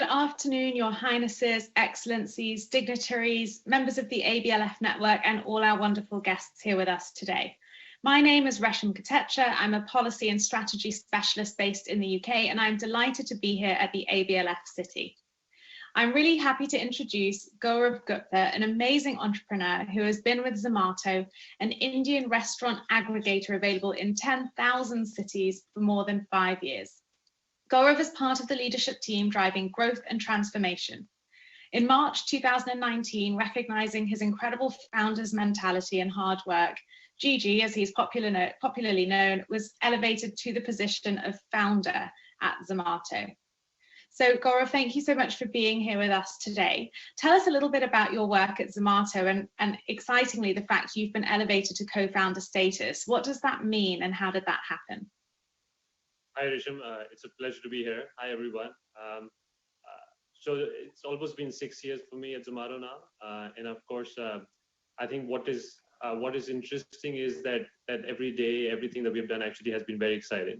Good afternoon, Your Highnesses, Excellencies, dignitaries, members of the ABLF network, and all our wonderful guests here with us today. My name is Resham Katecha. I'm a policy and strategy specialist based in the UK, and I'm delighted to be here at the ABLF City. I'm really happy to introduce Gaurav Gupta, an amazing entrepreneur who has been with Zomato, an Indian restaurant aggregator available in 10,000 cities for more than 5 years. Gaurav is part of the leadership team driving growth and transformation. In March 2019, recognizing his incredible founder's mentality and hard work, Gigi, as he's popularly known, was elevated to the position of founder at Zomato. So Gaurav, thank you so much for being here with us today. Tell us a little bit about your work at Zomato and excitingly, the fact you've been elevated to co-founder status. What does that mean and how did that happen? Hi, Risham. It's a pleasure to be here. Hi, everyone. So it's almost been 6 years for me at Zomato now. And of course, I think what is interesting is that every day, everything that we have done actually has been very exciting.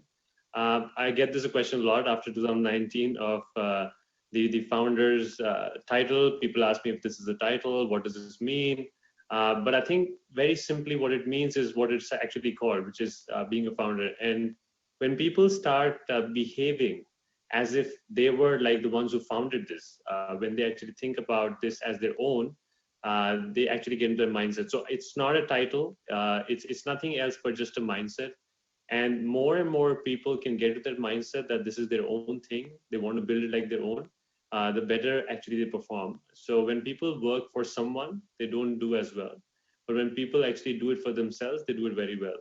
I get this question a lot after 2019 of the founder's title. People ask me if this is a title, what does this mean? But I think very simply what it means is what it's actually called, which is being a founder. And when people start behaving as if they were like the ones who founded this, when they actually think about this as their own, they actually get into their mindset. So it's not a title, it's nothing else but just a mindset. And more people can get to that mindset that this is their own thing, they want to build it like their own, the better actually they perform. So when people work for someone, they don't do as well. But when people actually do it for themselves, they do it very well.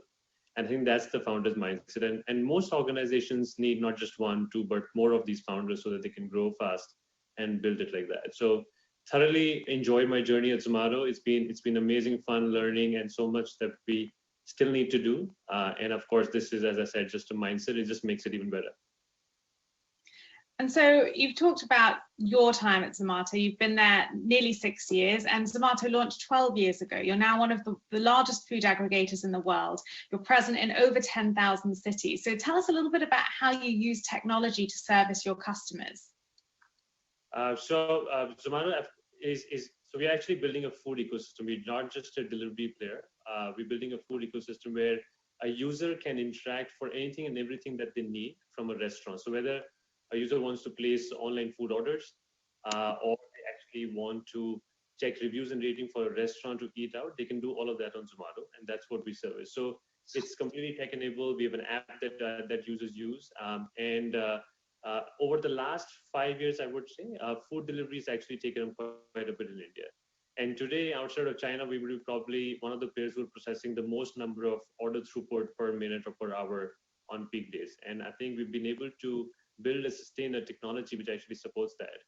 And I think that's the founder's mindset. And most organizations need not just one, two, but more of these founders so that they can grow fast and build it like that. So thoroughly enjoyed my journey at Zomato. It's been amazing fun learning and so much that we still need to do. And of course, this is, as I said, just a mindset. It just makes it even better. And so you've talked about your time at Zomato. You've been there nearly 6 years, and Zomato launched 12 years ago. You're now one of the largest food aggregators in the world. You're present in over 10,000 cities. So tell us a little bit about how you use technology to service your customers. Zomato so we're actually building a food ecosystem. We're not just a delivery player. We're building a food ecosystem where a user can interact for anything and everything that they need from a restaurant. So whether a user wants to place online food orders, or they actually want to check reviews and rating for a restaurant to eat out, they can do all of that on Zomato, and that's what we service. So it's completely tech-enabled. We have an app that users use, and over the last 5 years, I would say, food delivery has actually taken up quite a bit in India. And today, outside of China, we would be probably one of the players who are processing the most number of order throughput per minute or per hour on peak days. And I think we've been able to build and sustain a technology which actually supports that.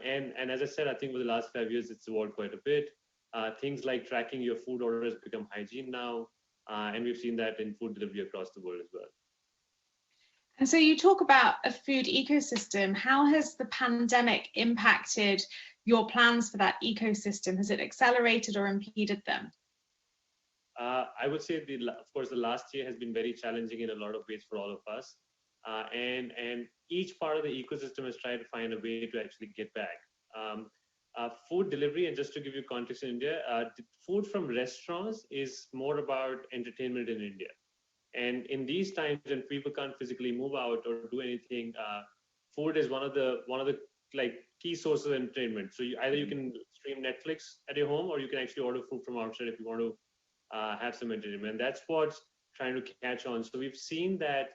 And as I said, I think over the last 5 years, it's evolved quite a bit. Things like tracking your food order has become hygiene now. And we've seen that in food delivery across the world as well. And so you talk about a food ecosystem. How has the pandemic impacted your plans for that ecosystem? Has it accelerated or impeded them? I would say, of course, the last year has been very challenging in a lot of ways for all of us. And each part of the ecosystem has tried to find a way to actually get back. Food delivery, and just to give you context in India, food from restaurants is more about entertainment in India. And in these times when people can't physically move out or do anything, food is one of the like key sources of entertainment. So either you can stream Netflix at your home, or you can actually order food from outside if you want to have some entertainment. And that's what's trying to catch on. So we've seen that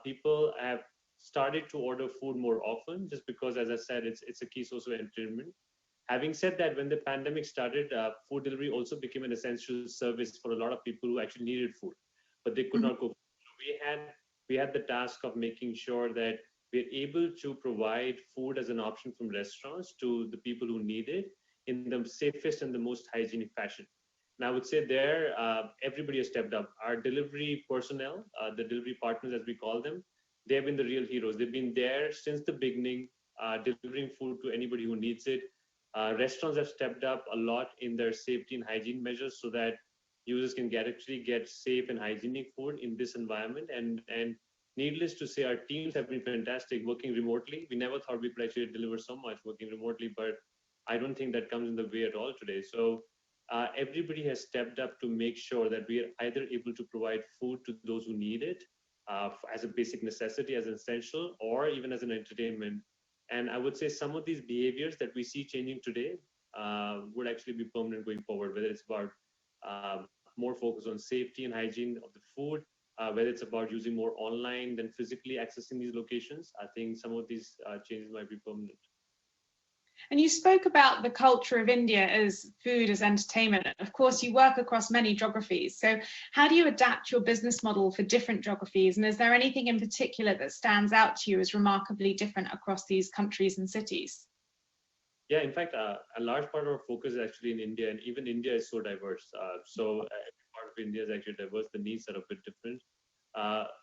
people have started to order food more often, just because, as I said, it's a key source of entertainment. Having said that, when the pandemic started, food delivery also became an essential service for a lot of people who actually needed food, but they could not go. We had the task of making sure that we're able to provide food as an option from restaurants to the people who need it in the safest and the most hygienic fashion. And I would say there, everybody has stepped up. Our delivery personnel, the delivery partners as we call them, they've been the real heroes. They've been there since the beginning, delivering food to anybody who needs it. Restaurants have stepped up a lot in their safety and hygiene measures so that users can actually get safe and hygienic food in this environment and needless to say, our teams have been fantastic working remotely. We never thought we could actually deliver so much working remotely, but I don't think that comes in the way at all today. So everybody has stepped up to make sure that we are either able to provide food to those who need it as a basic necessity, as an essential, or even as an entertainment. And I would say some of these behaviors that we see changing today would actually be permanent going forward, whether it's about more focus on safety and hygiene of the food, whether it's about using more online than physically accessing these locations. I think some of these changes might be permanent. And you spoke about the culture of India as food as entertainment. Of course, you work across many geographies. So how do you adapt your business model for different geographies? And is there anything in particular that stands out to you as remarkably different across these countries and cities? Yeah, in fact, a large part of our focus is actually in India, and even India is so diverse. So every part of India is actually diverse. The needs are a bit different.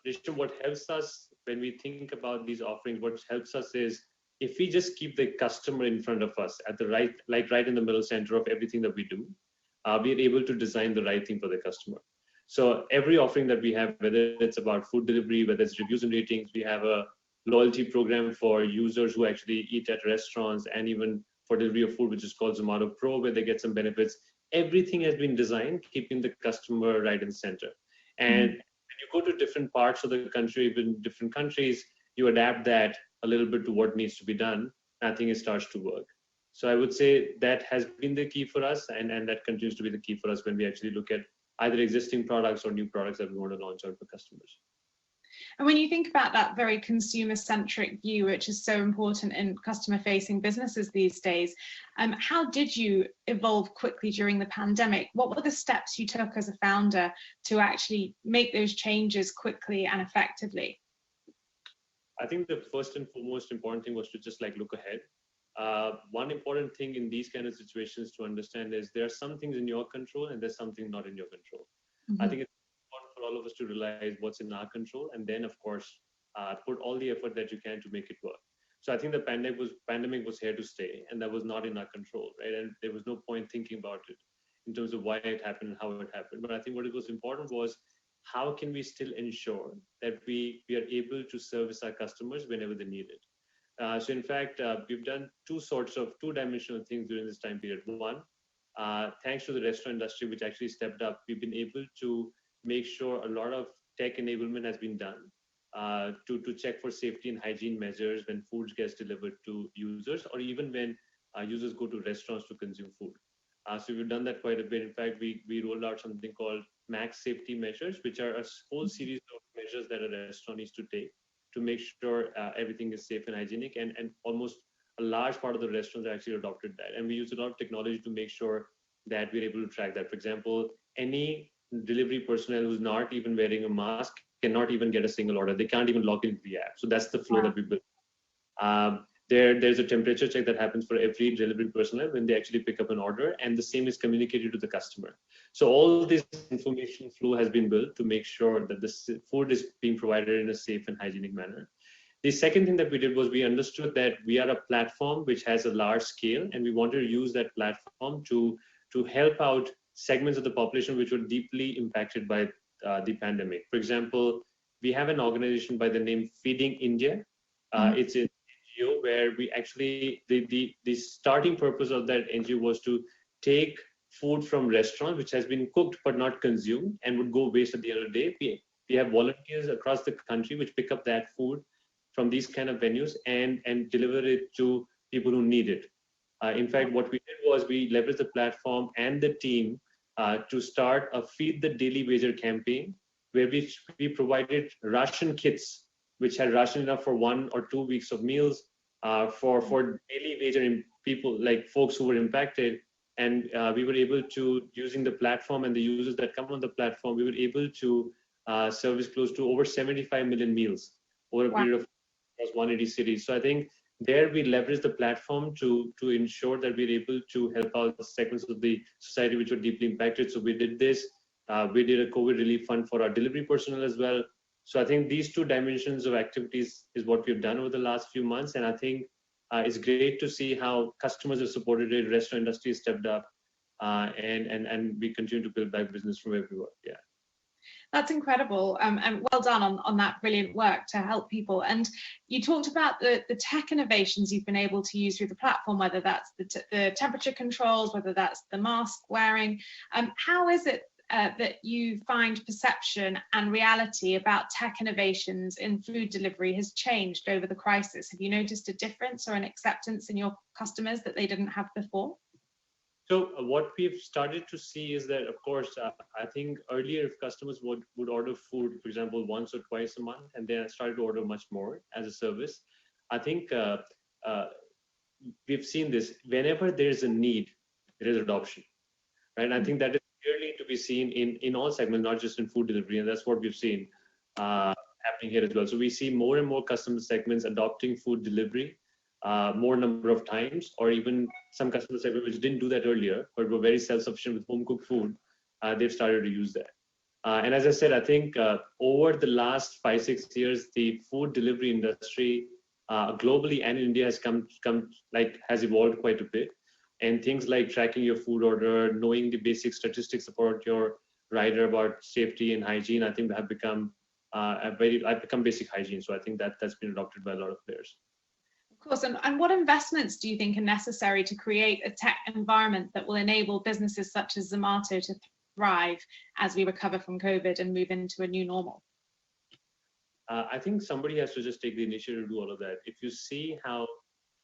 Risham, what helps us when we think about these offerings, what helps us is if we just keep the customer in front of us at the right, like right in the middle center of everything that we do, we are able to design the right thing for the customer. So every offering that we have, whether it's about food delivery, whether it's reviews and ratings, we have a loyalty program for users who actually eat at restaurants, and even for delivery of food, which is called Zomato Pro, where they get some benefits. Everything has been designed keeping the customer right in the center. And when you go to different parts of the country, even different countries, you adapt that a little bit to what needs to be done. I think it starts to work. So I would say that has been the key for us, and that continues to be the key for us when we actually look at either existing products or new products that we want to launch out for customers. And when you think about that very consumer-centric view, which is so important in customer-facing businesses these days, how did you evolve quickly during the pandemic? What were the steps you took as a founder to actually make those changes quickly and effectively? I think the first and foremost important thing was to just like look ahead. One important thing in these kind of situations to understand is there are some things in your control and there's something not in your control. I think it's important for all of us to realize what's in our control, and then of course put all the effort that you can to make it work. So I think the pandemic was here to stay, and that was not in our control, right? And there was no point thinking about it in terms of why it happened and how it happened. But I think what it was important was how can we still ensure that we are able to service our customers whenever they need it. So in fact, we've done two-dimensional things during this time period. One, thanks to the restaurant industry, which actually stepped up, we've been able to make sure a lot of tech enablement has been done to check for safety and hygiene measures when food gets delivered to users, or even when users go to restaurants to consume food. So we've done that quite a bit. In fact, we rolled out something called max safety measures, which are a whole series of measures that a restaurant needs to take to make sure everything is safe and hygienic. And almost a large part of the restaurants actually adopted that. And we use a lot of technology to make sure that we're able to track that. For example, any delivery personnel who's not even wearing a mask cannot even get a single order. They can't even log into the app. So that's the flow that we built. There's a temperature check that happens for every delivery personnel when they actually pick up an order, and the same is communicated to the customer. So all this information flow has been built to make sure that the food is being provided in a safe and hygienic manner. The second thing that we did was we understood that we are a platform which has a large scale, and we wanted to use that platform to help out segments of the population which were deeply impacted by the pandemic. For example, we have an organization by the name Feeding India. It's an NGO where we actually, the starting purpose of that NGO was to take food from restaurants which has been cooked but not consumed and would go waste at the end of the day. We have volunteers across the country which pick up that food from these kind of venues and deliver it to people who need it. In fact, what we did was we leveraged the platform and the team to start a Feed the Daily Wager campaign, where we provided ration kits, which had ration enough for 1 or 2 weeks of meals for daily wager people, like folks who were impacted. And we were able to, using the platform and the users that come on the platform, we were able to service close to over 75 million meals over a period of across 180 cities. So I think there we leverage the platform to ensure that we're able to help out segments of the society which were deeply impacted. So we did this. We did a COVID relief fund for our delivery personnel as well. So I think these two dimensions of activities is what we've done over the last few months. And I think it's great to see how customers have supported it, restaurant industry has stepped up, and we continue to build back business from everywhere. Yeah. That's incredible, and well done on that brilliant work to help people. And you talked about the tech innovations you've been able to use through the platform, whether that's the temperature controls, whether that's the mask wearing. How is it that you find perception and reality about tech innovations in food delivery has changed over the crisis? Have you noticed a difference or an acceptance in your customers that they didn't have before? So what we've started to see is that, of course, I think earlier if customers would order food, for example, once or twice a month, and then started to order much more as a service, I think we've seen this. Whenever there is a need, there is adoption, right? And I think that is clearly to be seen in all segments, not just in food delivery, and that's what we've seen happening here as well. So we see more and more customer segments adopting food delivery more number of times, or even some customer segments which didn't do that earlier, but were very self-sufficient with home-cooked food, they've started to use that. And as I said, I think over the last 5-6 years, the food delivery industry globally and in India has evolved quite a bit. And things like tracking your food order, knowing the basic statistics about your rider about safety and hygiene, I think have become basic hygiene. So I think that's been adopted by a lot of players. Of course, and what investments do you think are necessary to create a tech environment that will enable businesses such as Zomato to thrive as we recover from COVID and move into a new normal? I think somebody has to just take the initiative to do all of that. If you see how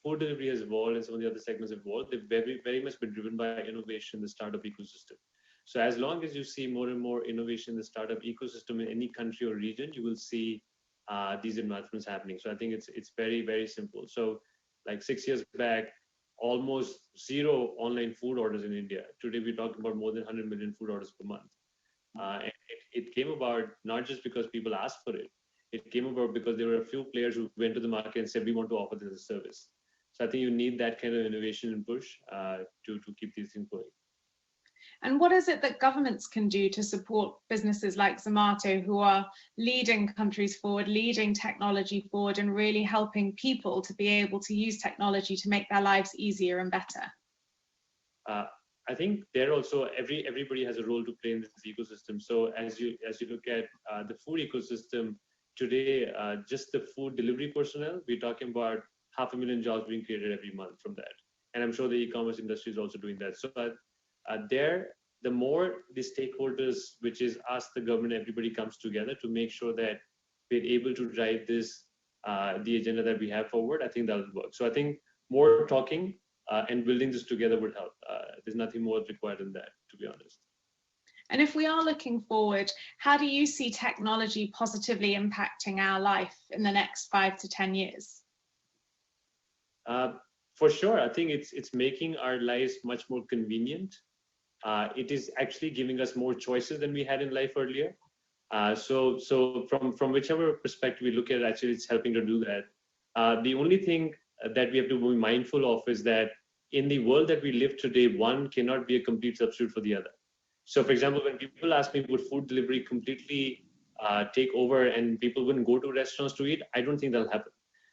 food delivery has evolved and some of the other segments have evolved, they've very much been driven by innovation in the startup ecosystem. So as long as you see more and more innovation in the startup ecosystem in any country or region, you will see these advancements happening. So I think it's very, very simple. So like 6 years back, almost zero online food orders in India. Today, we're talking about more than 100 million food orders per month. And it came about not just because people asked for it. It came about because there were a few players who went to the market and said, we want to offer this as a service. So I think you need that kind of innovation and push to keep these things going. And what is it that governments can do to support businesses like Zomato, who are leading countries forward, leading technology forward, and really helping people to be able to use technology to make their lives easier and better? I think there also everybody has a role to play in this ecosystem. So as you look at the food ecosystem today, just the food delivery personnel, we're talking about 500,000 jobs being created every month from that. And I'm sure the e-commerce industry is also doing that. So the more the stakeholders, which is us, the government, everybody comes together to make sure that we're able to drive this, the agenda that we have forward, I think that will work. So I think more talking and building this together would help. There's nothing more required than that, to be honest. And if we are looking forward, how do you see technology positively impacting our life in the next 5 to 10 years? For sure, I think it's making our lives much more convenient. It is actually giving us more choices than we had in life earlier. So from whichever perspective we look at it, actually it's helping to do that. The only thing that we have to be mindful of is that in the world that we live today, one cannot be a complete substitute for the other. So for example, when people ask me, would food delivery completely take over and people wouldn't go to restaurants to eat? I don't think that'll happen.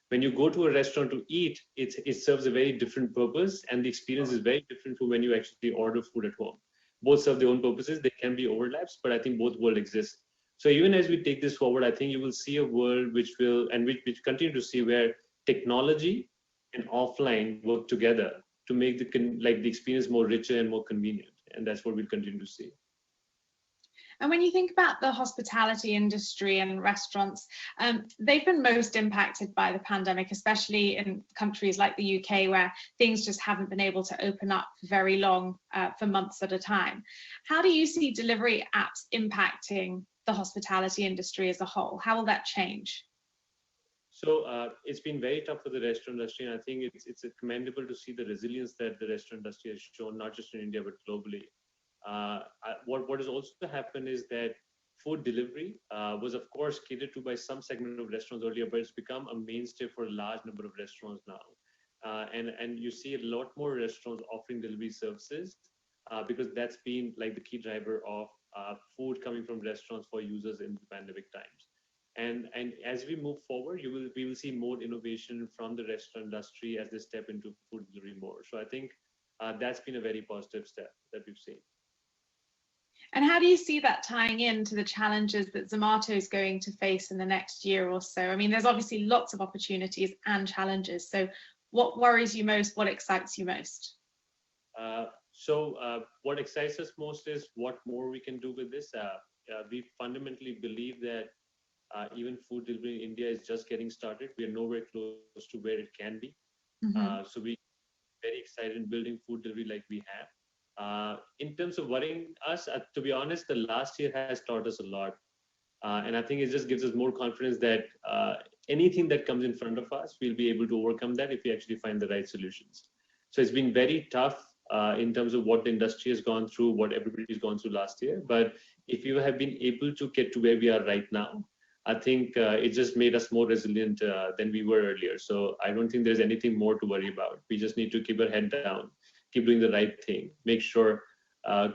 When you go to a restaurant to eat, it serves a very different purpose, and the experience is very different from when you actually order food at home. Both serve their own purposes. There can be overlaps, but I think both worlds exist. So even as we take this forward, I think you will see a world which continue to see where technology and offline work together to make the experience more richer and more convenient, and that's what we'll continue to see. And when you think about the hospitality industry and restaurants, they've been most impacted by the pandemic, especially in countries like the UK, where things just haven't been able to open up very long, for months at a time. How do you see delivery apps impacting the hospitality industry as a whole? How will that change? So it's been very tough for the restaurant industry, and I think it's commendable to see the resilience that the restaurant industry has shown, not just in India, but globally. What has also happened is that food delivery was, of course, catered to by some segment of restaurants earlier, but it's become a mainstay for a large number of restaurants now. And you see a lot more restaurants offering delivery services because that's been like the key driver of food coming from restaurants for users in the pandemic times. And as we move forward, we will see more innovation from the restaurant industry as they step into food delivery more. So I think that's been a very positive step that we've seen. And how do you see that tying into the challenges that Zomato is going to face in the next year or so? I mean, there's obviously lots of opportunities and challenges. So what worries you most? What excites you most? What excites us most is what more we can do with this. We fundamentally believe that even food delivery in India is just getting started. We are nowhere close to where it can be. So we very excited in building food delivery like we have. In terms of worrying us, to be honest, the last year has taught us a lot. And I think it just gives us more confidence that anything that comes in front of us, we'll be able to overcome that if we actually find the right solutions. So it's been very tough in terms of what the industry has gone through, what everybody's gone through last year. But if you have been able to get to where we are right now, I think it just made us more resilient than we were earlier. So I don't think there's anything more to worry about. We just need to keep our head down, keep doing the right thing, make sure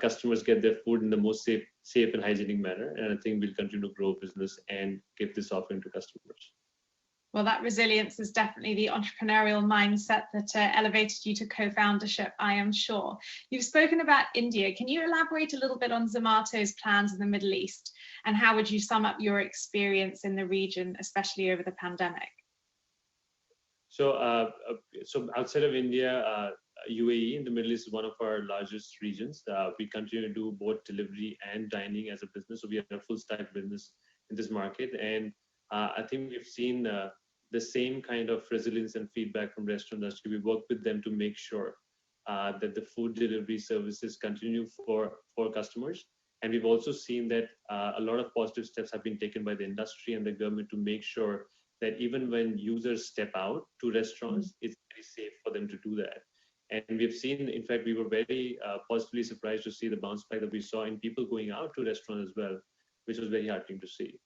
customers get their food in the most safe and hygienic manner. And I think we'll continue to grow business and give this offering to customers. Well, that resilience is definitely the entrepreneurial mindset that elevated you to co-foundership, I am sure. You've spoken about India. Can you elaborate a little bit on Zomato's plans in the Middle East? And how would you sum up your experience in the region, especially over the pandemic? So outside of India, UAE in the Middle East is one of our largest regions. We continue to do both delivery and dining as a business. So we are a full stack business in this market. And I think we've seen the same kind of resilience and feedback from restaurant industry. We work with them to make sure that the food delivery services continue for customers. And we've also seen that a lot of positive steps have been taken by the industry and the government to make sure that even when users step out to restaurants, it's very safe for them to do that. And we've seen, in fact, we were very positively surprised to see the bounce back that we saw in people going out to restaurants as well, which was very heartening to see.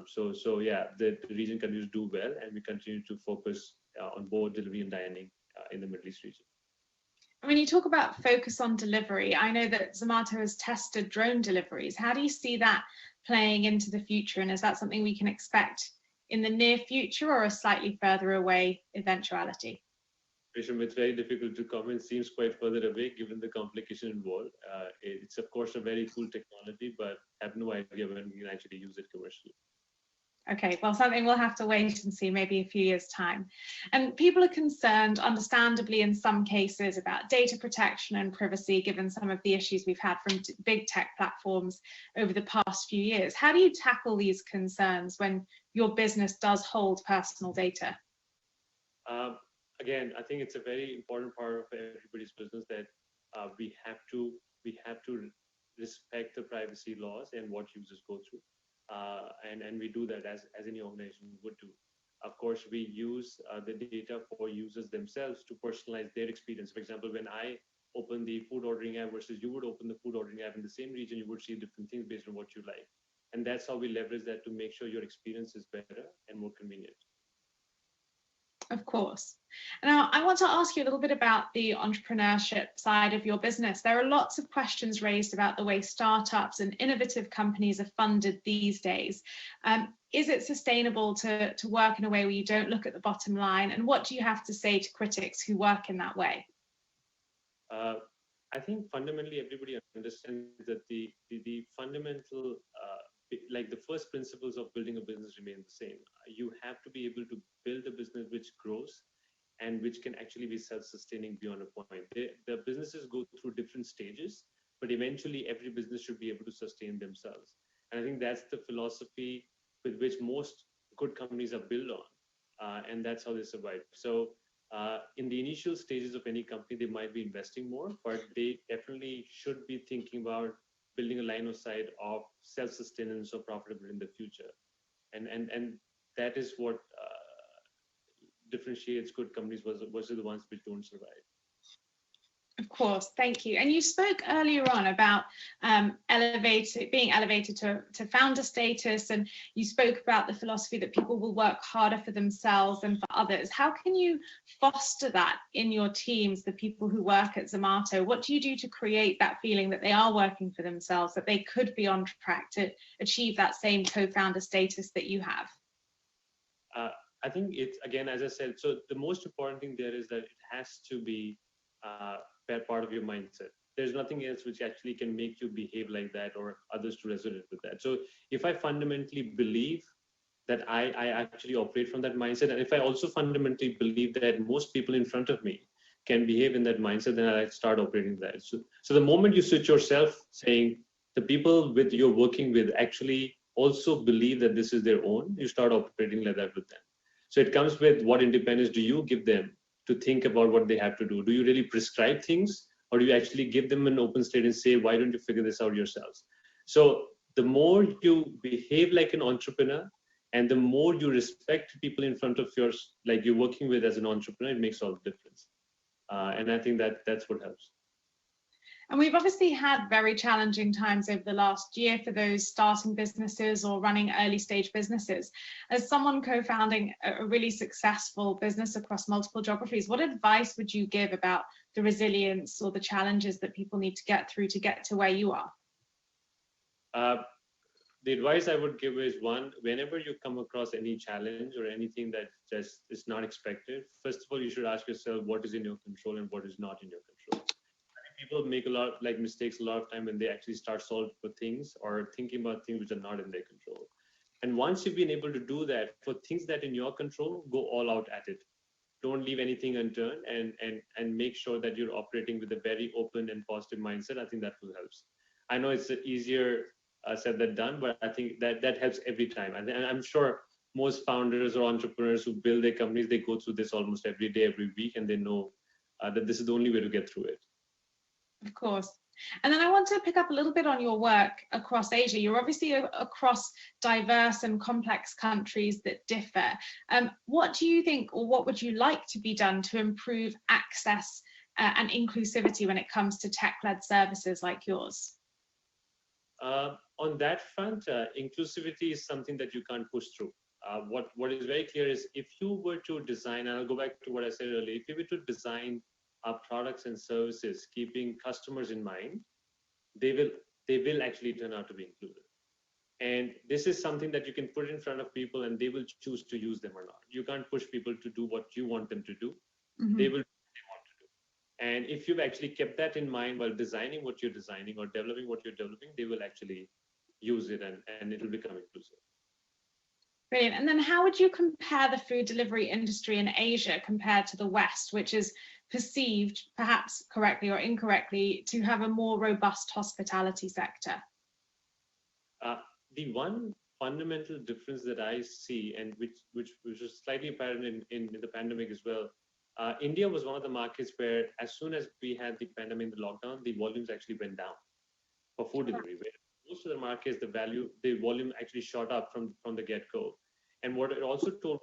So yeah, the region continues to do well, and we continue to focus on both delivery and dining in the Middle East region. When you talk about focus on delivery, I know that Zomato has tested drone deliveries. How do you see that playing into the future? And is that something we can expect in the near future or a slightly further away eventuality? It's very difficult to comment. Seems quite further away given the complication involved. It's of course a very cool technology, but I have no idea when we can actually use it commercially. Okay, well, something we'll have to wait and see, maybe a few years' time. And people are concerned, understandably, in some cases, about data protection and privacy, given some of the issues we've had from big tech platforms over the past few years. How do you tackle these concerns when your business does hold personal data? Again, I think it's a very important part of everybody's business that we have to respect the privacy laws and what users go through. And we do that as any organization would do. Of course, we use the data for users themselves to personalize their experience. For example, when I open the food ordering app versus you would open the food ordering app in the same region, you would see different things based on what you like. And that's how we leverage that to make sure your experience is better and more convenient. Of course. Now, I want to ask you a little bit about the entrepreneurship side of your business. There are lots of questions raised about the way startups and innovative companies are funded these days. Is it sustainable to work in a way where you don't look at the bottom line? And what do you have to say to critics who work in that way? I think fundamentally everybody understands that the fundamental like the first principles of building a business remain the same. You have to be able to build a business which grows and which can actually be self-sustaining beyond a point. The businesses go through different stages, but eventually every business should be able to sustain themselves. And I think that's the philosophy with which most good companies are built on, and that's how they survive. So in the initial stages of any company, they might be investing more, but they definitely should be thinking about building a line of sight of self-sustenance or profitability in the future. And that is what differentiates good companies versus the ones which don't survive. Of course, thank you. And you spoke earlier on about being elevated to founder status, and you spoke about the philosophy that people will work harder for themselves and for others. How can you foster that in your teams, the people who work at Zomato? What do you do to create that feeling that they are working for themselves, that they could be on track to achieve that same co-founder status that you have? I think it's, again, as I said, so the most important thing there is that it has to be part of your mindset. there's nothing else which actually can make you behave like that or others to resonate with that. So if I fundamentally believe that I actually operate from that mindset, and if I also fundamentally believe that most people in front of me can behave in that mindset, then I start operating that. So the moment you switch yourself, saying the people with you're working with actually also believe that this is their own, you start operating like that with them. So it comes with what independence do you give them to think about what they have to do? Do you really prescribe things, or do you actually give them an open state and say, why don't you figure this out yourselves? So the more you behave like an entrepreneur, and the more you respect people in front of yours, like you're working with as an entrepreneur, it makes all the difference. And I think that's what helps. And we've obviously had very challenging times over the last year for those starting businesses or running early stage businesses. As someone co-founding a really successful business across multiple geographies, what advice would you give about the resilience or the challenges that people need to get through to get to where you are? The advice I would give is, one, whenever you come across any challenge or anything that just is not expected, first of all, you should ask yourself what is in your control and what is not in your control. People make a lot like mistakes a lot of time when they actually start solving for things or thinking about things which are not in their control. And once you've been able to do that for things that in your control, go all out at it. Don't leave anything unturned, and make sure that you're operating with a very open and positive mindset. I think that will help. I know it's easier said than done, but I think that helps every time. And I'm sure most founders or entrepreneurs who build their companies, they go through this almost every day, every week, and they know that this is the only way to get through it. Of course. And then I want to pick up a little bit on your work across Asia. You're obviously across diverse and complex countries that differ. What do you think, or what would you like to be done to improve access and inclusivity when it comes to tech-led services like yours? On that front, inclusivity is something that you can't push through. What is very clear is, if you were to design, and I'll go back to what I said earlier, if you were to design our products and services keeping customers in mind, they will actually turn out to be included. And this is something that you can put in front of people and they will choose to use them or not. You can't push people to do what you want them to do. Mm-hmm. They will do what they want to do. And if you've actually kept that in mind while designing what you're designing or developing what you're developing, they will actually use it, and it'll become inclusive. Brilliant. And then how would you compare the food delivery industry in Asia compared to the West, which is perceived, perhaps correctly or incorrectly, to have a more robust hospitality sector? The one fundamental difference that I see, and which was slightly apparent in the pandemic as well, India was one of the markets where, as soon as we had the pandemic, the lockdown, the volumes actually went down for food delivery. Where most of the markets, the volume actually shot up from the get-go. And what it also told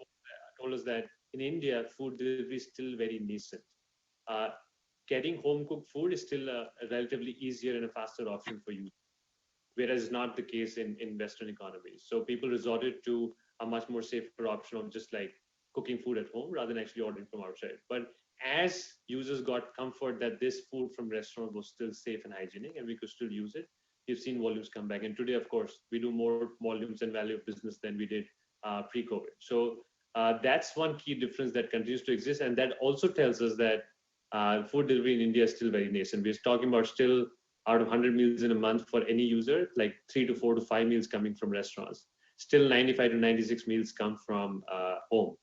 us that in India, food delivery is still very nascent. Getting home cooked food is still a relatively easier and a faster option for you, whereas not the case in Western economies. So people resorted to a much more safer option of just like cooking food at home rather than actually ordering from outside. But as users got comfort that this food from restaurant was still safe and hygienic and we could still use it, you've seen volumes come back. And today, of course, we do more volumes and value of business than we did pre-COVID. So that's one key difference that continues to exist. And that also tells us that food delivery in India is still very nascent. We're talking about still out of 100 meals in a month for any user, like 3 to 4 to 5 meals coming from restaurants. Still 95 to 96 meals come from home.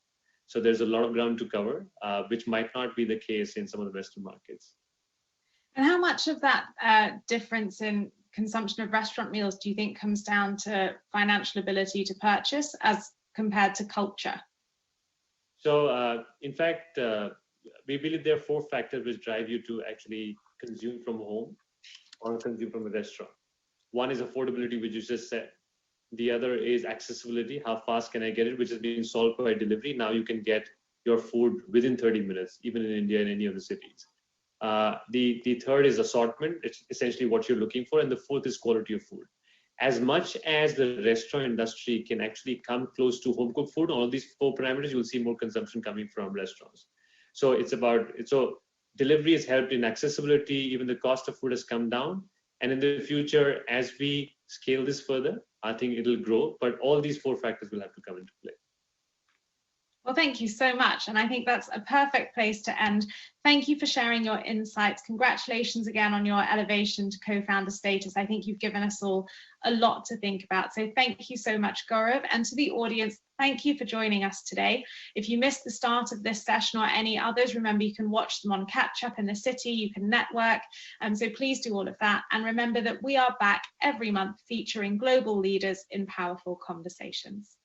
So there's a lot of ground to cover, which might not be the case in some of the Western markets. And how much of that difference in consumption of restaurant meals do you think comes down to financial ability to purchase as compared to culture? So in fact, we believe there are 4 factors which drive you to actually consume from home or consume from a restaurant. One is affordability, which you just said. The other is accessibility. How fast can I get it, which is being solved by delivery. Now you can get your food within 30 minutes, even in India and any of the cities. The third is assortment. It's essentially what you're looking for. And the fourth is quality of food. As much as the restaurant industry can actually come close to home cooked food, all these 4 parameters, you'll see more consumption coming from restaurants. So so delivery has helped in accessibility. Even the cost of food has come down. And in the future, as we scale this further, I think it'll grow. But all these 4 factors will have to come into play. Well, thank you so much. And I think that's a perfect place to end. Thank you for sharing your insights. Congratulations again on your elevation to co-founder status. I think you've given us all a lot to think about. So thank you so much, Gaurav. And to the audience, thank you for joining us today. If you missed the start of this session or any others, remember you can watch them on Catch Up in the City, you can network. So please do all of that. And remember that we are back every month featuring global leaders in powerful conversations.